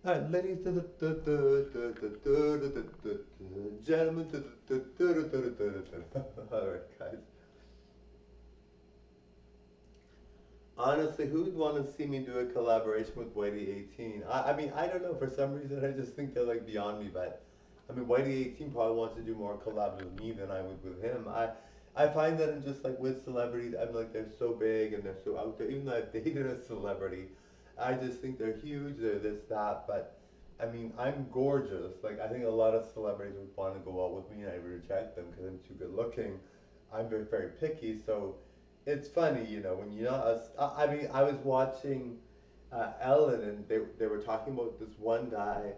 Alright, ladies, gentlemen, alright, guys. Honestly, who would want to see me do a collaboration with Whitey18? I mean, I don't know. For some reason, I just think they're like beyond me. But I mean, Whitey18 probably wants to do more collabs with me than I would with him. I find that I'm just like with celebrities, I'm like they're so big and they're so out there. Even though I've dated a celebrity, I just think they're huge. They're this, that. But I mean, I'm gorgeous. Like I think a lot of celebrities would want to go out with me, and I reject them because I'm too good looking. I'm very, very picky, so it's funny, when you're not. I mean, I was watching Ellen, and they were talking about this one guy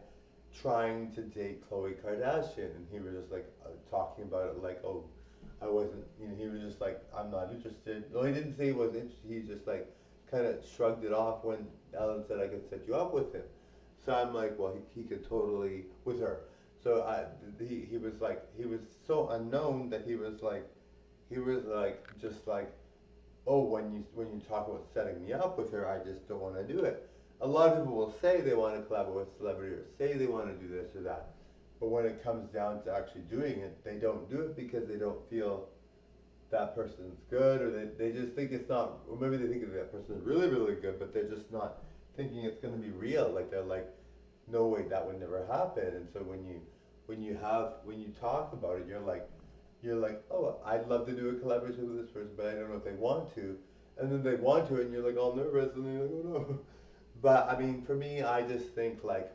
trying to date Khloe Kardashian, and he was just like talking about it like, oh, I wasn't. He was just like, I'm not interested. No, he didn't say he wasn't interested. He just like kind of shrugged it off when Ellen said I could set you up with him. So I'm like, well, he could totally with her. So he was like, he was so unknown that he was like just like, oh, when you talk about setting me up with her, I just don't want to do it. A lot of people will say they want to collaborate with a celebrity or say they want to do this or that, but when it comes down to actually doing it, they don't do it because they don't feel that person's good, or they just think it's not, or maybe they think that person's really, really good, but they're just not thinking it's going to be real. Like they're like, no way, that would never happen. And so when you talk about it, you're like, oh, I'd love to do a collaboration with this person, but I don't know if they want to. And then they want to, and you're like all nervous, and you're like, oh no. But I mean, for me, I just think like,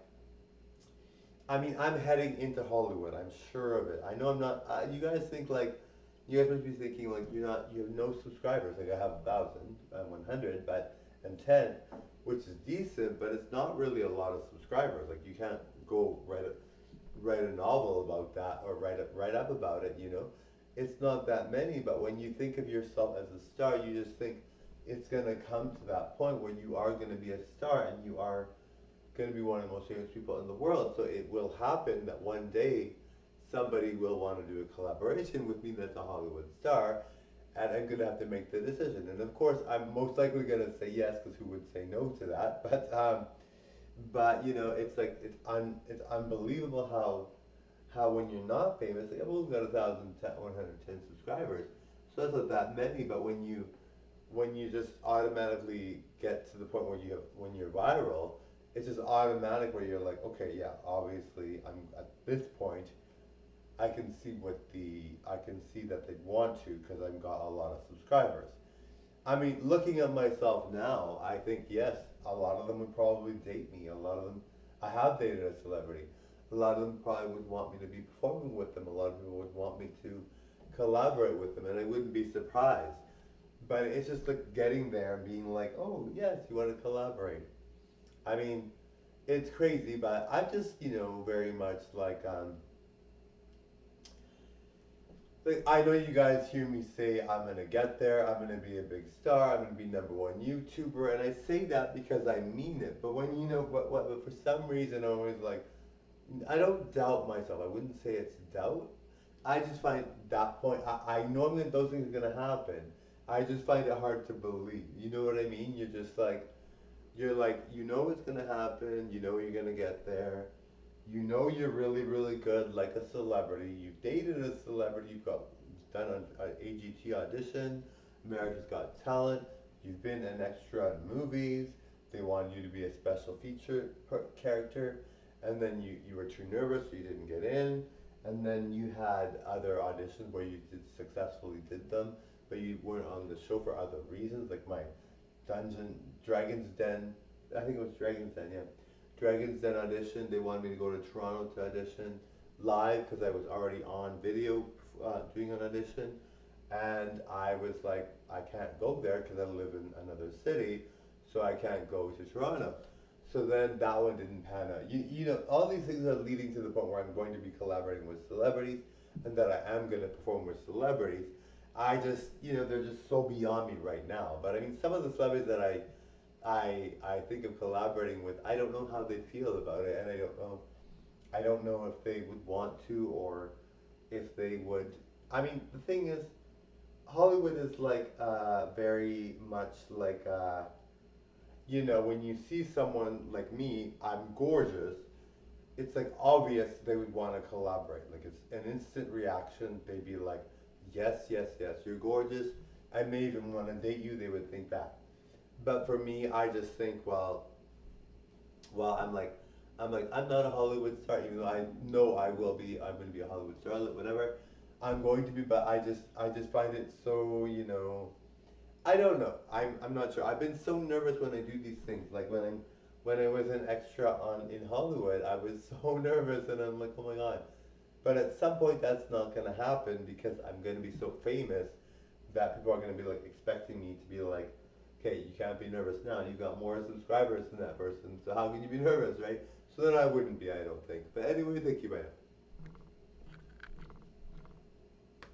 I mean, I'm heading into Hollywood. I'm sure of it. I know I'm not. You guys think like, you guys must be thinking like you have no subscribers. Like I have 1,000, 100, but and 10, which is decent, but it's not really a lot of subscribers. Like you can't go write a novel about that or write up about it, It's not that many, but when you think of yourself as a star, you just think it's going to come to that point where you are going to be a star and you are going to be one of the most famous people in the world. So it will happen that one day somebody will want to do a collaboration with me that's a Hollywood star, and I'm going to have to make the decision. And of course, I'm most likely going to say yes, because who would say no to that? But it's like it's unbelievable how when you're not famous, like I've only got 1,110 subscribers, so that's not that many. But when you just automatically get to the point where when you're viral, it's just automatic where you're like, okay, yeah, obviously I'm at this point. I can see that they want to because I've got a lot of subscribers. I mean, looking at myself now, I think yes, a lot of them would probably date me. A lot of them, I have dated a celebrity. A lot of them probably would want me to be performing with them. A lot of people would want me to collaborate with them, and I wouldn't be surprised. But it's just like getting there and being like, oh yes, you want to collaborate. I mean, it's crazy, but I just, very much like I know you guys hear me say I'm gonna get there, I'm gonna be a big star, I'm gonna be #1 YouTuber, and I say that because I mean it. But when but for some reason I'm always like, I don't doubt myself. I wouldn't say it's doubt. I just find that point. I know that those things are gonna happen. I just find it hard to believe. You know what I mean? You're like it's gonna happen. You know you're gonna get there. You know you're really, really good, like a celebrity. You've dated a celebrity. You've done an AGT audition, America's Got Talent. You've been an extra in movies. They wanted you to be a special feature character, and then you were too nervous, so you didn't get in. And then you had other auditions where you successfully did them, but you weren't on the show for other reasons, like my Dungeon Dragon's Den. I think it was Dragon's Den, yeah. Dragon's Den audition. They wanted me to go to Toronto to audition live because I was already on video doing an audition, and I was like, I can't go there because I live in another city, so I can't go to Toronto. So then that one didn't pan out. All these things are leading to the point where I'm going to be collaborating with celebrities, and that I am going to perform with celebrities. I just, they're just so beyond me right now. But I mean, some of the celebrities that I think of collaborating with, I don't know how they feel about it, and I don't know if they would want to, or if they would. I mean, the thing is, Hollywood is like very much like you know, when you see someone like me, I'm gorgeous, it's like obvious they would want to collaborate. Like it's an instant reaction. They'd be like, yes, yes, yes, you're gorgeous. I may even want to date you. They would think that. But for me, I just think, well, I'm not a Hollywood star, even though I know I will be. I'm going to be a Hollywood star, whatever. I'm going to be, but I just find it so, you know, I don't know. I'm not sure. I've been so nervous when I do these things. Like when I was an extra on in Hollywood, I was so nervous, and I'm like, oh my god. But at some point, that's not gonna happen because I'm gonna be so famous that people are gonna be like expecting me to be like, okay, you can't be nervous now. You got more subscribers than that person, so how can you be nervous, right? So then I wouldn't be, I don't think. But anyway, thank you, bye.